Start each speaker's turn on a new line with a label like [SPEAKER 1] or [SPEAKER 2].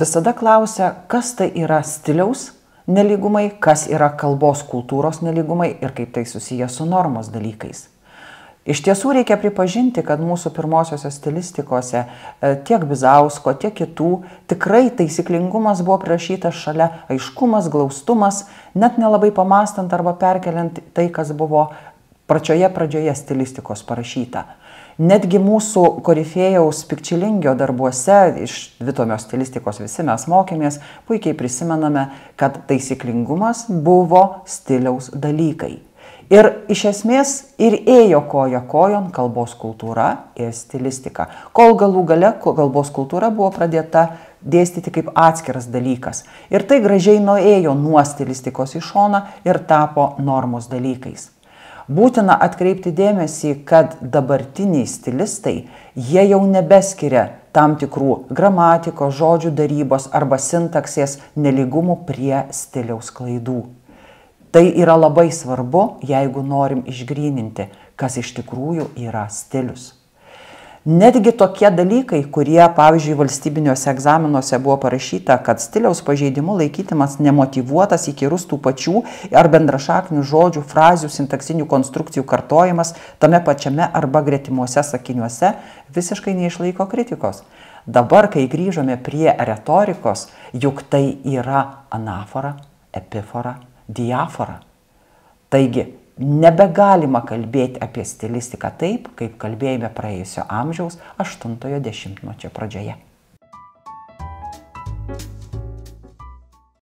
[SPEAKER 1] visada klausia, kas tai yra stiliaus nelygumai, kas yra kalbos kultūros nelygumai ir kaip tai susiję su normos dalykais. Iš tiesų reikia pripažinti, kad mūsų pirmosiose stilistikose tiek Bizausko, tiek kitų tikrai taisyklingumas buvo prašytas šalia aiškumas, glaustumas, net nelabai pamąstant arba perkeliant tai, kas buvo pradžioje stilistikos parašyta. Netgi mūsų korifėjaus Pikčilingio darbuose, iš Vitomio stilistikos visi mes mokėmės, puikiai prisimename, kad taisyklingumas buvo stiliaus dalykai. Ir iš esmės ir ėjo koja kojon kalbos kultūra ir stilistika, kol galų gale kalbos kultūra buvo pradėta dėstyti kaip atskiras dalykas. Ir tai gražiai nuėjo nuo stilistikos į šoną ir tapo normos dalykais. Būtina atkreipti dėmesį, kad dabartiniai stilistai, jie jau nebeskiria tam tikrų gramatikos, žodžių darybos arba sintaksės nelygumų prie stiliaus klaidų. Tai yra labai svarbu, jeigu norim išgryninti, kas iš tikrųjų yra stilius. Netgi tokie dalykai, kurie, pavyzdžiui, valstybiniuose egzaminuose buvo parašyta, kad stiliaus pažeidimu laikytimas nemotyvuotas įkyrus tų pačių ar bendrašaknių žodžių, frazių, sintaksinių konstrukcijų kartojimas tame pačiame arba gretimuose sakiniuose, visiškai neišlaiko kritikos. Dabar, kai grįžome prie retorikos, juk tai yra anafora, epifora, diafora. Taigi, nebegalima kalbėti apie stilistiką taip, kaip kalbėjome praėjusio amžiaus 8-ojo dešimtmečio pradžioje.